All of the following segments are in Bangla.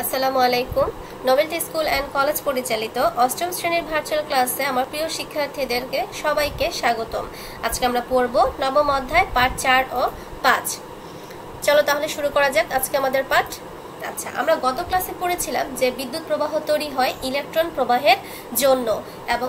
আসসালামু আলাইকুম। নোবেলটি স্কুল অ্যান্ড কলেজ পরিচালিত অষ্টম শ্রেণীর ভার্চুয়াল ক্লাসে আমার প্রিয় শিক্ষার্থীদেরকে সবাইকে স্বাগতম। আজকে আমরা পড়ব নবম অধ্যায় পাঠ 4 ও 5। চলো তাহলে শুরু করা যাক আজকে আমাদের পাঠ। আচ্ছা, আমরা গত ক্লাসে পড়েছিলাম যে বিদ্যুৎ প্রবাহ তৈরি হয় ইলেকট্রন প্রবাহের জন্য, এবং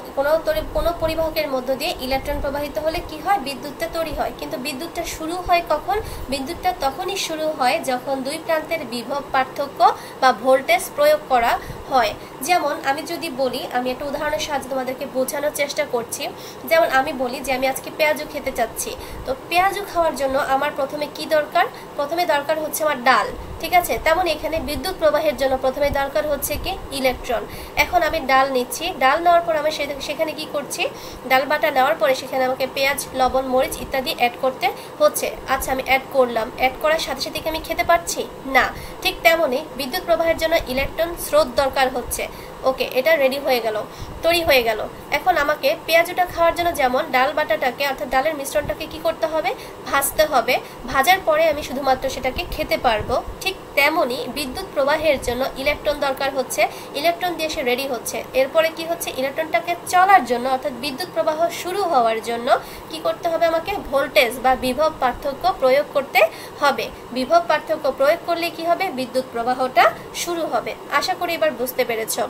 কোনো পরিবাহকের মধ্য দিয়ে ইলেকট্রন প্রবাহিত হলে কি হয়, বিদ্যুৎটা তৈরি হয়। কিন্তু বিদ্যুৎটা শুরু হয় কখন? বিদ্যুৎটা তখনই শুরু হয় যখন দুই প্রান্তের বিভব পার্থক্য বা ভোল্টেজ প্রয়োগ করা হয়। যেমন আমি যদি বলি, আমি একটা উদাহরণের সাহায্যে তোমাদেরকে বোঝানোর চেষ্টা করছি। যেমন আমি বলি যে আমি আজকে পেঁয়াজু খেতে চাচ্ছি, তো পেঁয়াজু খাওয়ার জন্য আমার প্রথমে কি দরকার? প্রথমে দরকার হচ্ছে আমার ডাল, ঠিক আছে। তেমন এখানে বিদ্যুৎ প্রবাহের জন্য প্রথমে দরকার হচ্ছে কি, ইলেকট্রন। এখন আমি ডাল নিচ্ছি, ডাল নেওয়ার পর আমি সেখানে কি করছি, ডাল বাটা নেওয়ার পরে সেখানে আমাকে পেঁয়াজ, লবণ, মরিচ ইত্যাদি অ্যাড করতে হচ্ছে। আচ্ছা, আমি অ্যাড করলাম, অ্যাড করার সাথে সাথে কি আমি খেতে পারছি? না। ঠিক তেমনই বিদ্যুৎ প্রবাহের জন্য ইলেকট্রন স্রোত দরকার হচ্ছে। ওকে, এটা রেডি হয়ে গেল, তৈরি হয়ে গেল। এখন আমাকে পেঁয়াজুটা খাওয়ার জন্য যেমন ডাল বাটাটাকে অর্থাৎ ডালের মিশ্রণটাকে কি করতে হবে, ভাজতে হবে। ভাজার পরে আমি শুধুমাত্র সেটাকে খেতে পারবো। ঠিক তেমনই বিদ্যুৎ প্রবাহের জন্য ইলেকট্রন দরকার হচ্ছে, ইলেকট্রন দিয়ে সে রেডি হচ্ছে। এরপরে কি হচ্ছে, ইলেকট্রনটাকে চলার জন্য অর্থাৎ বিদ্যুৎ প্রবাহ শুরু হওয়ার জন্য কি করতে হবে, আমাকে ভোল্টেজ বা বিভব পার্থক্য প্রয়োগ করতে হবে। বিভব পার্থক্য প্রয়োগ করলে কি হবে, বিদ্যুৎ প্রবাহটা শুরু হবে। আশা করি এবার বুঝতে পেরেছো।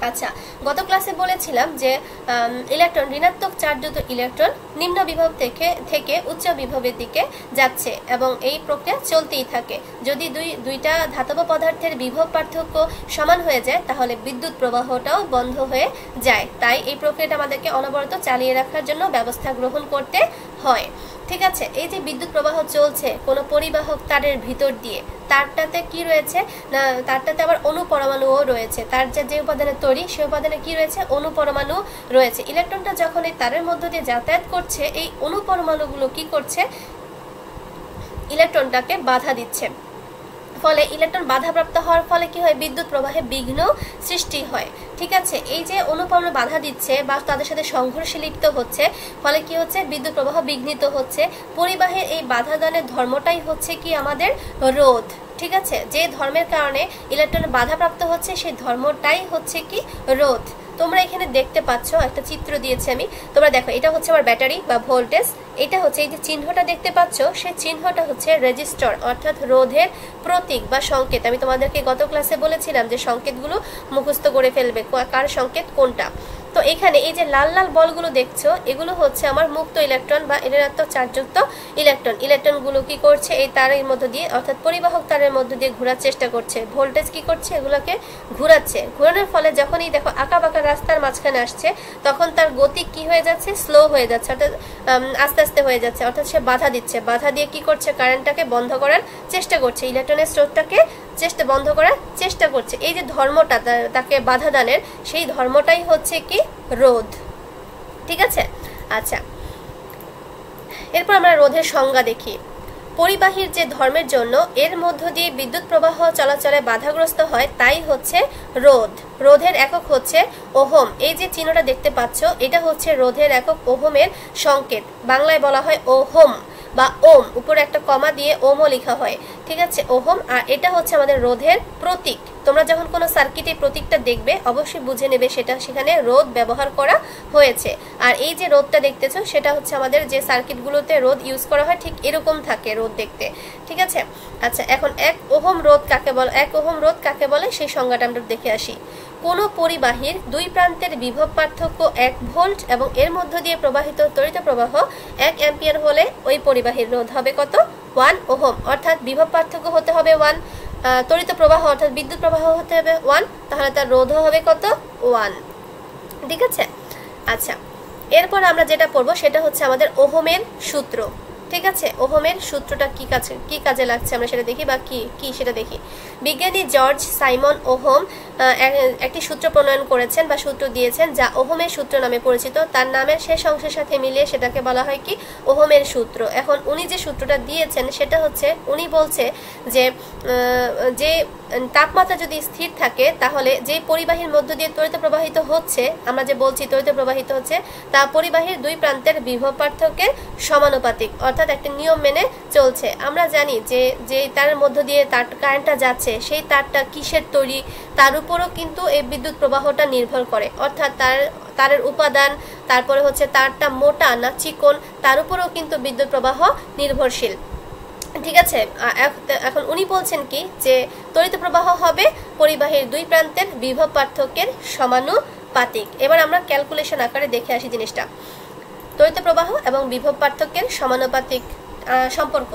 আচ্ছা, গত ক্লাসে বলেছিলাম যে ইলেকট্রন ঋণাত্মক চার্জযুক্ত ইলেকট্রন নিম্ন বিভব থেকে উচ্চ বিভবের দিকে যাচ্ছে, এবং এই প্রক্রিয়া চলতেই থাকে। যদি দুইটা ধাতব পদার্থের বিভব পার্থক্য সমান হয়ে যায় তাহলে বিদ্যুৎ প্রবাহটাও বন্ধ হয়ে যায়। তাই এই প্রক্রিয়াটা আমাদেরকে অনবরত চালিয়ে রাখার জন্য ব্যবস্থা গ্রহণ করতে হয়। ঠিক আছে, এই যে বিদ্যুৎ প্রবাহ চলছে কোনো পরিবাহক তারের ভিতর দিয়ে, তারটাতে কি রয়েছে না, তারটাতে আবার অণুপরমাণুও রয়েছে। তার যে উপাদানে তৈরি সেই উপাদানে কি রয়েছে, অণুপরমাণু রয়েছে। ইলেকট্রনটা যখন এই তারের মধ্য দিয়ে যাতায়াত করছে, এই অণুপরমাণুগুলো কি করছে, ইলেকট্রনটাকে বাধা দিচ্ছে। ফলে ইলেকট্রন বাধাপ্রাপ্ত হওয়ার ফলে কি হয়, বিদ্যুৎ প্রবাহে বিঘ্ন সৃষ্টি হয়। ঠিক আছে, এই যে অণুপরমাণু বাধা দিচ্ছে বা তাদের সাথে সংঘর্ষে লিপ্ত হচ্ছে, ফলে কি হচ্ছে, বিদ্যুৎ প্রবাহ বিঘ্নিত হচ্ছে। পরিবাহের এই বাধা দানের ধর্মটাই হচ্ছে কি আমাদের রোধ। ঠিক আছে, যে ধর্মের কারণে ইলেকট্রন বাধাপ্রাপ্ত হচ্ছে সেই ধর্মটাই হচ্ছে কি রোধ। তোমরা এখানে দেখতে পাচ্ছ একটা চিত্র দিয়েছি আমি, তোমরা দেখো, এটা হচ্ছে আমার ব্যাটারি বা ভোল্টেজ। এটা হচ্ছে এই যে চিহ্নটা দেখতে পাচ্ছ, সেই চিহ্নটা হচ্ছে রেজিস্টর অর্থাৎ রোধের প্রতীক বা সংকেত। আমি তোমাদেরকে গত ক্লাসে বলেছিলাম যে সংকেতগুলো মুখস্থ করে ফেলবে, কার সংকেত কোনটা। তো এখানে এই যে লাল লাল বলগুলো দেখছো, এগুলো হচ্ছে আমার মুক্ত ইলেকট্রন বা ঋণাত্মক চার্জযুক্ত ইলেকট্রন। ইলেকট্রনগুলো কি করছে, এই তারের মধ্য দিয়ে অর্থাৎ পরিবাহক তারের মধ্য দিয়ে ঘোরার চেষ্টা করছে। ভোল্টেজ কি করছে, এগুলোকে ঘোরাচ্ছে। ঘোরানোর ফলে যখনই দেখো আঁকা বাঁকা রাস্তার মাঝখানে আসছে, তখন তার গতি কি হয়ে যাচ্ছে, স্লো হয়ে যাচ্ছে, অর্থাৎ আস্তে আস্তে হয়ে যাচ্ছে। অর্থাৎ সে বাধা দিচ্ছে, বাধা দিয়ে কি করছে, কারেন্টটাকে বন্ধ করার চেষ্টা করছে, ইলেকট্রনের স্রোতটাকে বন্ধ করার চেষ্টা করছে। এই যে ধর্মটা তাকে বাধা দানের, সেই ধর্মটাই হচ্ছে কি রোধ। ঠিক আছে, আচ্ছা, এরপর আমরা রোধের সংজ্ঞা দেখি। পরিবাহীর যে ধর্মের জন্য এর মধ্য দিয়ে বিদ্যুৎ প্রবাহ চলাচলে বাধাগ্রস্ত হয় তাই হচ্ছে রোধ। রোধের একক হচ্ছে ওহম। এই যে চিহ্নটা দেখতে পাচ্ছ, এটা হচ্ছে রোধের একক, ওহমের সংকেত। বাংলায় বলা হয় ওহম বা ওম, উপরে একটা কমা দিয়ে ওমও লেখা হয়। ঠিক আছে, ওহম। আর এটা হচ্ছে আমাদের রোধের প্রতীক। তোমরা যখন কোনো সার্কিটে প্রতীকটা দেখবে অবশ্যই বুঝে নেবে সেখানে রোধ ব্যবহার করা হয়েছে। আর এই যে রোধটা দেখতেছো, সেটা হচ্ছে আমাদের যে সার্কিটগুলোতে রোধ ইউজ করা হয় ঠিক এরকম থাকে রোধ দেখতে। ঠিক আছে, আচ্ছা, এখন 1 ওহম রোধ কাকে বলে, 1 ওহম রোধ কাকে বলে সেই সংজ্ঞাটা আমরা দেখে আসি। কোনো পরিবাহীর দুই প্রান্তের বিভব পার্থক্য 1 ভোল্ট এবং এর মধ্য দিয়ে প্রবাহিত তড়িৎ প্রবাহ 1 অ্যাম্পিয়ার হলে ওই পরিবাহীর রোধ হবে কত, 1 ওহম। অর্থাৎ বিভব পার্থক্য হতে হবে 1, তড়িৎ প্রবাহ অর্থাৎ বিদ্যুৎ প্রবাহ হতে হবে 1, তাহলে তার রোধও হবে কত, 1। ঠিক আছে, আচ্ছা, এরপর আমরা যেটা পড়বো সেটা হচ্ছে আমাদের ওহমের সূত্র। ঠিক আছে, ওহমের সূত্রটা কি কাজে লাগছে আমরা সেটা দেখি, বা কি সেটা দেখি। বিজ্ঞানী জর্জ সাইমন ওহম একটি সূত্র প্রণয়ন করেছেন বা সূত্র দিয়েছেন যা ওহমের সূত্র নামে পরিচিত। তার নামের শেষ অংশের সাথে মিলিয়ে সেটাকে বলা হয় কি ওহমের সূত্র। এখন উনি যে সূত্রটা দিয়েছেন সেটা হচ্ছে, উনি বলছে যে যে তাপমাত্রা যদি স্থির থাকে তাহলে যে পরিবাহীর মধ্য দিয়ে তড়িৎ প্রবাহিত হচ্ছে, আমরা যে বলছি তড়িৎ প্রবাহিত হচ্ছে, তা পরিবাহীর দুই প্রান্তের বিভব পার্থক্যের সমানুপাতিক, অর্থাৎ একটা নিয়ম মেনে চলছে। আমরা জানি যে যে তারের মধ্য দিয়ে তার কারেন্টটা যাচ্ছে সেই তারটা কিসের তৈরি তার উপরও কিন্তু এই বিদ্যুৎ প্রবাহটা নির্ভর করে, অর্থাৎ তারের উপাদান, তারপরে হচ্ছে তারটা মোটা না চিকন, তার উপরেও কিন্তু বিদ্যুৎ প্রবাহ নির্ভরশীল। ঠিক আছে, এখন উনি বলছেন কি যে তড়িৎ প্রবাহ হবে পরিবাহীর দুই প্রান্তের বিভব পার্থক্যের সমানুপাতিক। এবার আমরা ক্যালকুলেশন আকারে দেখে আসি জিনিসটা, তড়িৎ প্রবাহ এবং বিভব পার্থক্যের সমানুপাতিক সম্পর্ক।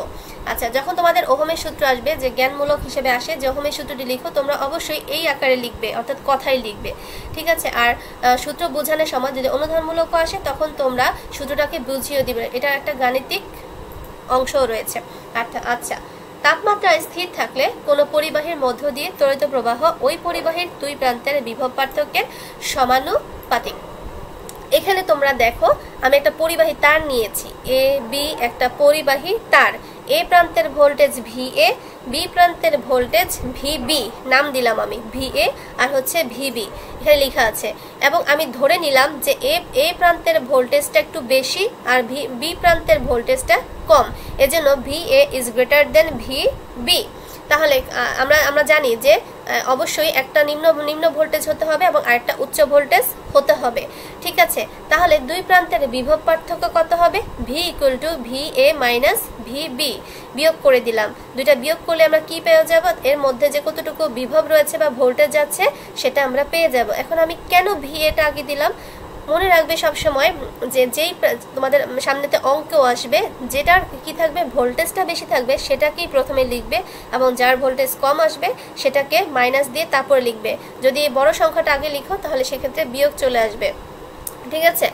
আচ্ছা, যখন তোমাদের ওহমের সূত্র আসবে, যে জ্ঞানমূলক হিসেবে আসে যে ওহমের সূত্রটি লিখো, তোমরা অবশ্যই এই আকারে লিখবে, অর্থাৎ কথাই লিখবে। ঠিক আছে, আর সূত্র বোঝানোর সময় যদি অনুধানমূলক আসে তখন তোমরা সূত্রটাকে বুঝিয়ে দিবে, এটা একটা গাণিতিক অংশও রয়েছে। আচ্ছা, তাপমাত্রা স্থির থাকলে কোনো পরিবাহীর মধ্য দিয়ে তড়িৎ প্রবাহ ওই পরিবাহীর দুই প্রান্তের বিভব পার্থক্যের সমানুপাতিক। এখানে তোমরা দেখো আমি একটা পরিবাহী তার নিয়েছি, এ বি একটা পরিবাহী তার, এ প্রান্তের ভোল্টেজ VA, বি প্রান্তের ভোল্টেজ VB, নাম দিলাম আমি VA আর হচ্ছে VB এখানে লেখা আছে, এবং আমি ধরে নিলাম যে এ প্রান্তের ভোল্টেজটা একটু বেশি আর বি প্রান্তের ভোল্টেজটা কম, এজন্য VA is greater than VB। তাহলে আমরা জানি যে অবশ্যই একটা নিম্ন ভোল্টেজ হতে হবে এবং আরেকটা উচ্চ ভোল্টেজ হতে হবে। ঠিক আছে, তাহলে দুই প্রান্তের বিভব পার্থক্য কত হবে? V = VA - VB। বিয়োগ করে দিলাম, দুইটা বিয়োগ করলে আমরা কি পেয়ে যাব? এর মধ্যে যে কতটুকু বিভব রয়েছে বা ভোল্টেজ যাচ্ছে সেটা আমরা পেয়ে যাব। এখন আমি কেন VA-টা আগে দিলাম? মনে রাখবে সবসময় যে যেই তোমাদের সামনেতে অঙ্ক আসবে যেটার কি থাকবে ভোল্টেজটা বেশি থাকবে সেটাকেই প্রথমে লিখবে, এবং যার ভোল্টেজ কম আসবে সেটাকে মাইনাস দিয়ে তারপরে লিখবে। যদি বড় সংখ্যাটা আগে লিখো তাহলে সেক্ষেত্রে বিয়োগ চলে আসবে। ঠিক আছে,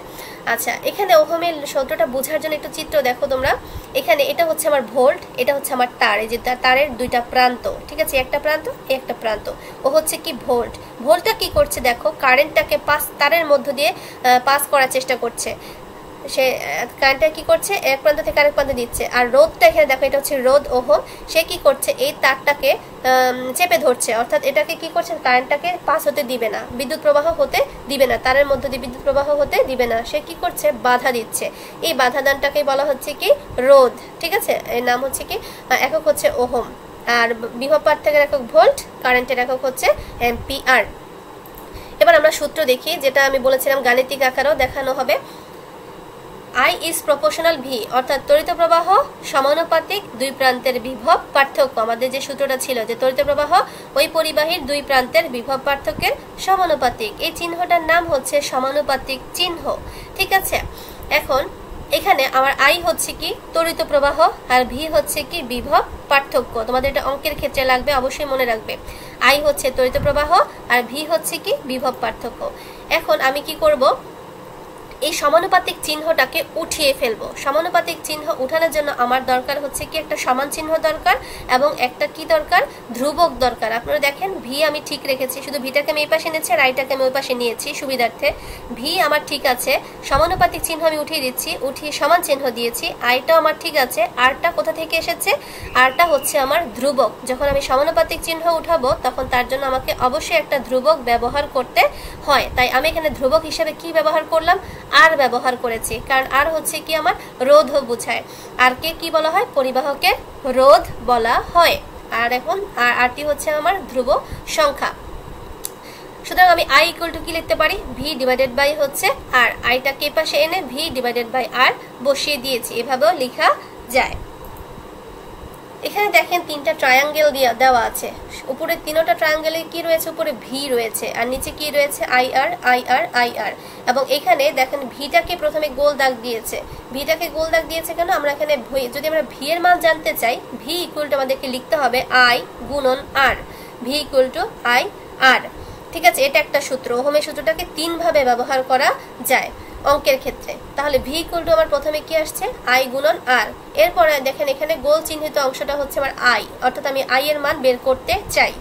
আচ্ছা, এখানে ওহমের সূত্রটা বোঝার জন্য একটু চিত্র দেখো তোমরা। এখানে এটা হচ্ছে আমার ভোল্ট, এটা হচ্ছে আমার তার, এই যে তারের দুইটা প্রান্ত। ঠিক আছে, একটা প্রান্ত একটা প্রান্ত, ও হচ্ছে কি ভোল্ট। ভোল্টটা কি করছে দেখো, কারেন্টটাকে তারের মধ্য দিয়ে পাস করার চেষ্টা করছে। সে কারেন্টটা কি করছে, এক প্রান্ত থেকে আরেক প্রান্তে দিচ্ছে। আর রোধটা এখানে দেখো, এটা হচ্ছে রোধ ওহম, সে কি করছে এই তারটাকে চেপে ধরছে, অর্থাৎ এটাকে কি করছে, কারেন্টটাকে পাস হতে দিবে না, বিদ্যুৎ প্রবাহ হতে দিবে না, তারের মধ্য দিয়ে বিদ্যুৎ প্রবাহ হতে দিবে না। সে কি করছে, বাধা দিচ্ছে। এই বাধা দানটাকে বলা হচ্ছে কি রোধ। ঠিক আছে, এর নাম হচ্ছে কি, একক হচ্ছে ওহম, আর বিভব পার্থক্যের একক ভোল্ট, কারেন্টের একক হচ্ছে অ্যাম্পিয়ার। এবার আমরা সূত্র দেখি, যেটা আমি বলেছিলাম গাণিতিক আকারেও দেখানো হবে। I is proportional V, অর্থাৎ তড়িৎ প্রবাহ সমানুপাতিক দুই প্রান্তের বিভব পার্থক্য। আমাদের যে সূত্রটা ছিল যে তড়িৎ প্রবাহ ওই পরিবাহীর দুই প্রান্তের বিভব পার্থক্যের সমানুপাতিক, এই চিহ্নটার নাম হচ্ছে সমানুপাতিক চিহ্ন। ঠিক আছে, এখন এখানে আমার I হচ্ছে কি তড়িৎ প্রবাহ আর V হচ্ছে কি বিভব পার্থক্য। তোমাদের এটা অঙ্কের ক্ষেত্রে লাগবে, অবশ্যই মনে রাখবে। I হচ্ছে তড়িৎ প্রবাহ আর V হচ্ছে কি বিভব পার্থক্য। এখন আমি কি করব, এই সমানুপাতিক চিহ্নটাকে উঠিয়ে ফেলবো। সমানুপাতিক চিহ্ন উঠানোর জন্য আমার দরকার হচ্ছে কি একটা সমান চিহ্ন দরকার এবং একটা কি দরকার, ধ্রুবক দরকার। আপনারা দেখেন ভি আমি ঠিক রেখেছি, শুধু ভিটাকে আমি এই পাশে নিয়েছি আর আইটাকে আমি ওই পাশে নিয়েছি সুবিধার্থে। ভি আমার ঠিক আছে, সমানুপাতিক চিহ্ন আমি উঠিয়ে দিচ্ছি, উঠিয়ে সমান চিহ্ন দিয়েছি। আইটাও আমার ঠিক আছে, আরটা কোথা থেকে এসেছে, আরটা হচ্ছে আমার ধ্রুবক। যখন আমি সমানুপাতিক চিহ্ন উঠাবো তখন তার জন্য আমাকে অবশ্যই একটা ধ্রুবক ব্যবহার করতে হয়। তাই আমি এখানে ধ্রুবক হিসেবে কি ব্যবহার করলাম, আর ব্যবহার করেছি, কারণ আর হচ্ছে কি আমার রোধ বোঝায়। আর কে কি বলা হয়, পরিবাহকে রোধ বলা হয়। আর এখন আরটি হচ্ছে আমার ধ্রুব সংখ্যা। সুতরাং আমি I = কি লিখতে পারি, V/, হচ্ছে আর আইটাকে পাশে এনে V/r বসিয়ে দিয়েছি, এভাবেও লেখা যায়। এখানে দেখেন তিনটা ট্রায়াঙ্গেল দেওয়া আছে, উপরে তিনটা ট্রায়াঙ্গেলে কি রয়েছে, উপরে ভি রয়েছে আর নিচে কি রয়েছে, IR IR IR। এবং এখানে দেখেন ভিটাকে প্রথমে গোল দাগ দিয়েছে। ভিটাকে গোল দাগ দিয়েছে কেন, আমরা এখানে যদি আমরা ভি এর মান জানতে চাই, V = আমাদেরকে লিখতে হবে I × R, V = IR। ঠিক আছে, এটা একটা সূত্র। ওহমের সূত্রটাকে তিন ভাবে ব্যবহার করা যায় অঙ্কের ক্ষেত্রে। তাহলে V = আমার প্রথমে কি আসছে, I × R। এরপরে দেখেন এখানে গোল চিহ্নিত অংশটা হচ্ছে আমার I, অর্থাৎ আমি I এর মান বের করতে চাই।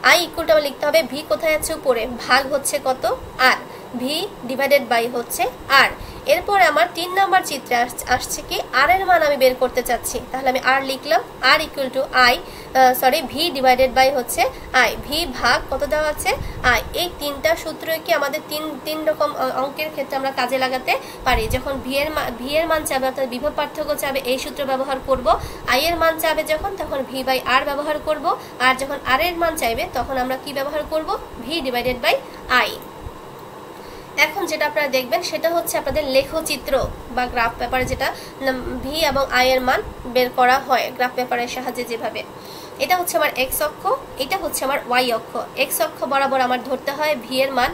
আই ইকুয়াল টু আমার লিখতে হবে ভি কোথায় আছে উপরে, ভাগ হচ্ছে কত আর, ভি ডিভাইডেড বাই হচ্ছে আর। এরপরে আমার 3 নম্বর চিত্রে আসছে কি আর এর মান আমি বের করতে চাচ্ছি, তাহলে আমি আর লিখলাম, R equal to I V divided by হচ্ছে আই, ভি ভাগ কত দেওয়া আছে আই। এই তিনটা সূত্র কি আমাদের তিন রকম অঙ্কের ক্ষেত্রে আমরা কাজে লাগাতে পারি। যখন ভি এর মান চাবে অর্থাৎ বিভব পার্থক্য চাবে এই সূত্র ব্যবহার করব, আই এর মান চাবে যখন তখন ভি বাই আর ব্যবহার করব, আর যখন আর এর মান চাইবে তখন আমরা কি ব্যবহার করব, ভি ডিভাইডেড বাই আই। এখন যেটা আপনারা দেখবেন সেটা হচ্ছে আপনাদের লেখচিত্র বা গ্রাফ পেপারে যেটা ভি এবং আই এর মান বের করা হয় গ্রাফ পেপারের সাহায্যে যেভাবে। এটা হচ্ছে আমার এক্স অক্ষ, এটা হচ্ছে আমার ওয়াই অক্ষ। এক্স অক্ষ বরাবর আমার ধরতে হয় ভি এর মান,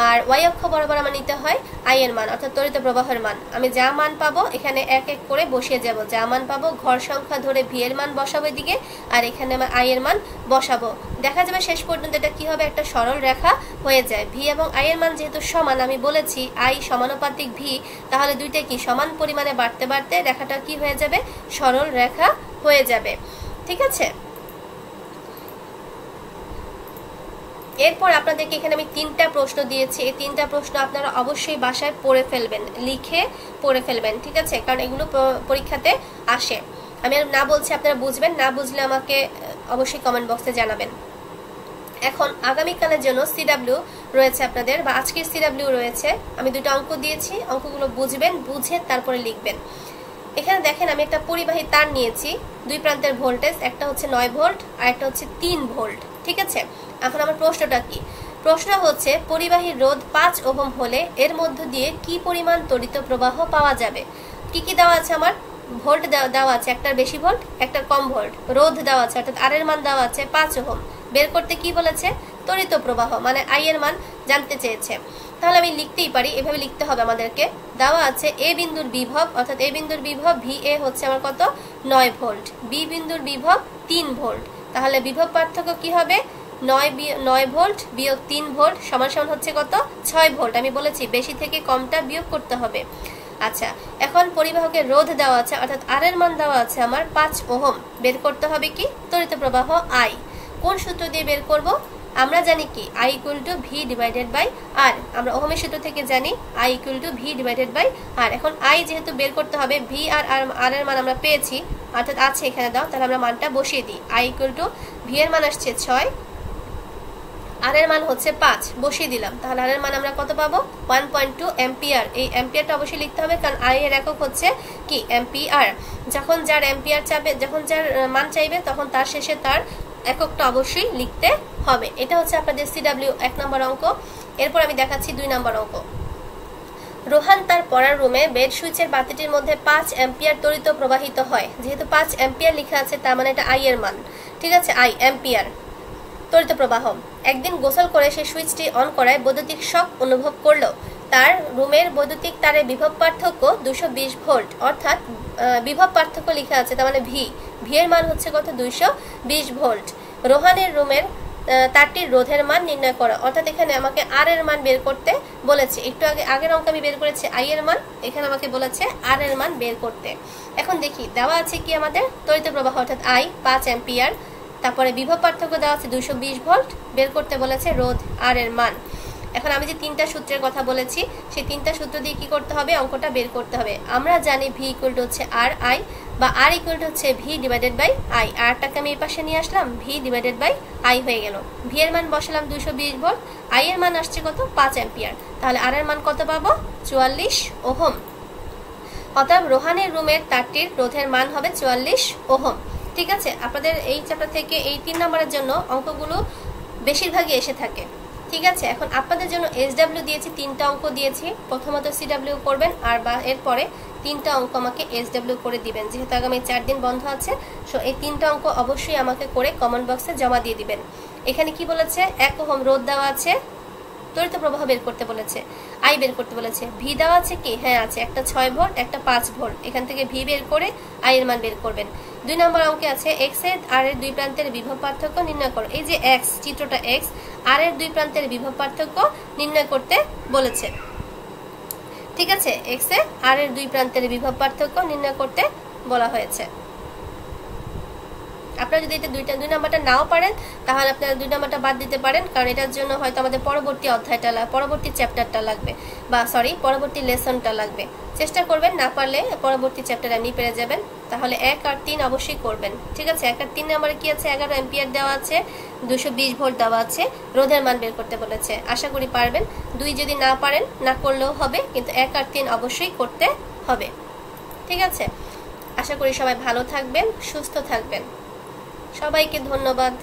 আর ওয়াই অক্ষ বরাবর আমার নিতে হয় আই এর মান অর্থাৎ তড়িৎ প্রবাহের মান। আমি যা মান পাবো এখানে এক এক করে বসিয়ে যাব, যা মান পাবো ঘর সংখ্যা ধরে ভি এর মান বসাবো এদিকে, আর এখানে আমার আই এর মান বসাবো। দেখা যাবে শেষ পর্যন্ত এটা কি হবে, একটা সরল রেখা হয়ে যায়। ভি এবং আই এর মান যেহেতু সমান, আমি বলেছি আই সমানুপাতিক ভি, তাহলে দুইটা কি সমান পরিমাণে বাড়তে বাড়তে রেখাটা কি হয়ে যাবে, সরল রেখা হয়ে যাবে। ঠিক আছে, এরপর আপনাদেরকে এখানে আমি 3টা প্রশ্ন দিয়েছি। এই 3টা প্রশ্ন আপনারা অবশ্যই বাসায় পড়ে ফেলবেন, লিখে পড়ে ফেলবেন। ঠিক আছে, কারণ এগুলো পরীক্ষাতে আসে। আমি আর না বলছি আপনারা বুঝবেন, না বুঝলে আমাকে অবশ্যই কমেন্ট বক্সে জানাবেন। এখন আগামীকালের জন্য সিডাব্লিউ রয়েছে আপনাদের, বা আজকের সিডাব্লিউ রয়েছে। আমি 2টা অঙ্ক দিয়েছি, অঙ্কগুলো বুঝবেন, বুঝে তারপরে লিখবেন। এখানে দেখেন আমি একটা পরিবাহী তার নিয়েছি, দুই প্রান্তের ভোল্টেজ একটা হচ্ছে 9 ভোল্ট আর একটা হচ্ছে 3 ভোল্ট। ঠিক আছে, এখন আমার প্রশ্নটা কি, প্রশ্ন হচ্ছে পরিবাহীর রোধ 5 ওহম হলে এর মধ্য দিয়ে কি পরিমাণ তড়িৎ প্রবাহ পাওয়া যাবে। কি কি দেওয়া আছে আমার, ভোল্ট দেওয়া আছে, একটার বেশি ভোল্ট একটার কম ভোল্ট, রোধ দেওয়া আছে অর্থাৎ আর এর মান দেওয়া আছে 5 ওহম। বের করতে কি বলেছে, তড়িৎ প্রবাহ মানে আই এর মান জানতে চেয়েছে। তাহলে আমি লিখতেই পারি, এভাবে লিখতে হবে আমাদেরকে। দেওয়া আছে এ বিন্দুর বিভব অর্থাৎ এ বিন্দুর বিভব ভি এ হচ্ছে আমার কত 9 ভোল্ট, বি বিন্দুর বিভব 3 ভোল্ট। তাহলে বিভব পার্থক্য কি হবে, 9 ভোল্ট বিয়োগ 3 ভোল্ট সমান সমান হচ্ছে কত 6 ভোল্ট। আমি বলেছি বেশি থেকে কমটা বিয়োগ করতে হবে। আচ্ছা, এখন পরিবাহকের রোধ দেওয়া আছে অর্থাৎ আর এর মান দেওয়া আছে আমার 5 ওহম। বের করতে হবে কি, তড়িৎ প্রবাহ আই। কোন সূত্র দিয়ে বের করব, আমরা জানি কি I equal to V divided by R, আমরা ওহমের সূত্র থেকে জানি I equal to V divided by R. এখন আই যেহেতু বের করতে হবে, ভি আর আর এর মান আমরা পেয়েছি অর্থাৎ আছে এখানে দাও, তাহলে আমরা মানটা বসিয়ে দিই। আই ইকুয়াল টু ভি এর মান আসছে 6, আর এর মান হচ্ছে 5, বসিয়ে দিলাম। তাহলে আর এর মান আমরা কত পাবো, 1.2 অ্যাম্পিয়ার। এই অ্যাম্পিয়ারটা অবশ্যই লিখতে হবে কারণ আই এর একক হচ্ছে কি অ্যাম্পিয়ার। যখন যার অ্যাম্পিয়ার চাবে, যখন যার মান চাইবে তখন তার শেষে তার এককটা অবশ্যই লিখতে হবে। এটা হচ্ছে আপনাদের সিডাব্লিউ 1 নম্বর অঙ্ক। এরপর আমি দেখাচ্ছি 2 নম্বর অঙ্ক। রোহান তার পড়ার রুমে বেড সুইচের বাতিটির মধ্যে 5 অ্যাম্পিয়ার তড়িৎ প্রবাহিত হয়। যেহেতু 5 অ্যাম্পিয়ার লেখা আছে তার মানে এটা আই এর মান। ঠিক আছে, আই অ্যাম্পিয়ার তড়িৎ প্রবাহ। একদিন গোসল করে সে সুইচটি অন করায় বৈদ্যুতিক শক অনুভব করলো। তার রুমের বৈদ্যুতিক তারে বিভব পার্থক্য 220 ভোল্ট অর্থাৎ বিভব পার্থক্য লেখা আছে তার মানে ভি এর মান হচ্ছে কত 220 ভোল্ট। রোহানের রুমের তারটির রোধের মান নির্ণয় করা অর্থাৎ এখানে আমাকে আর এর মান বের করতে বলেছে। একটু আগের অঙ্ক আমি বের করেছি আই এর মান, এখানে আমাকে বলেছে আর এর মান বের করতে। এখন দেখি দেওয়া আছে কি আমাদের তড়িৎ প্রবাহ অর্থাৎ আই 5 অ্যাম্পিয়ার, তারপরে বিভব পার্থক্য দেওয়া আছে 220 ভোল্ট, বের করতে বলেছে রোধ আর এর মান। এখন আমি যে 3টা সূত্রের কথা বলেছি সেই 3টা সূত্র দিয়ে কি করতে হবে, অঙ্কটা বের করতে হবে। আমরা জানি ভি ইকুয়াল টু হচ্ছে আর আই বা আর ইকুয়াল টু হচ্ছে ভি ডিভাইডেড বাই আই। আরটাকে আমি এই পাশে নিয়ে আসলাম, ভি ডিভাইডেড বাই আই হয়ে গেল। ভি এর মান বসালাম 220 ভোল্ট, আই এর মান আসছে কত 5 অ্যাম্পিয়ার। তাহলে আর এর মান কত পাবো 44 ওহম। অতএব রোহানের রুমের তারটির রোধের মান হবে 44 ওহম। ঠিক আছে, আপনাদের এই চ্যাপ্টার থেকে এই 3 নম্বরের জন্য অঙ্কগুলো বেশিরভাগই এসে থাকে। ঠিক আছে, এখন আপনাদের জন্য এসডব্লিউ দিয়েছি, 3টা অঙ্ক দিয়েছি। প্রথমত সিডব্লিউ করবেন আর বা এরপরে 3টা অঙ্ক আমাকে এসডব্লিউ করে দিবেন। যেহেতু আগামী 4 দিন বন্ধ আছে, সো এই 3টা অঙ্ক অবশ্যই আমাকে করে কমেন্ট বক্সে জমা দিয়ে দিবেন। এখানে কি বলেছে, 1 ওহম রোধ দেওয়া আছে, তড়িৎ প্রবাহ বের করতে বলেছে, আই বের করতে বলেছে। ভি দেওয়া আছে কি, হ্যাঁ আছে, একটা 6 ভোল্ট একটা 5 ভোল্ট। এখান থেকে ভি বের করে আই এর মান বের করবেন। 2 নম্বর অঙ্কে আছে এক্স এর আর এর দুই প্রান্তের বিভব পার্থক্য নির্ণয় করো। এই যে এক্স, চিত্রটা এক্স, আর এর দুই প্রান্তের বিভব পার্থক্য নির্ণয় করতে বলেছে। ঠিক আছে, এক্স এ আর এর দুই প্রান্তের বিভব পার্থক্য নির্ণয় করতে বলা হয়েছে। আপনারা যদি এটা দুই নাম্বারটা নাও পারেন তাহলে আপনারা 2 নাম্বারটা বাদ দিতে পারেন, কারণ এটার জন্য হয়তো আমাদের পরবর্তী অধ্যায়টা পরবর্তী চ্যাপ্টারটা লাগবে, বা সরি পরবর্তী লেসনটা লাগবে। চেষ্টা করবেন, না পারলে পরবর্তী চ্যাপ্টার এমনি পেরে যাবেন। তাহলে 1 আর 3 অবশ্যই করবেন, ঠিক আছে। 1 আর 3 নাম্বারে কি আছে, 11 অ্যাম্পিয়ার দেওয়া আছে, 220 ভোল্ট দেওয়া আছে, রোধের মান বের করতে বলেছে। আশা করি পারবেন। 2 যদি না পারেন না করলেও হবে, কিন্তু 1 আর 3 অবশ্যই করতে হবে, ঠিক আছে। আশা করি সবাই ভালো থাকবেন, সুস্থ থাকবেন। সবাইকে ধন্যবাদ।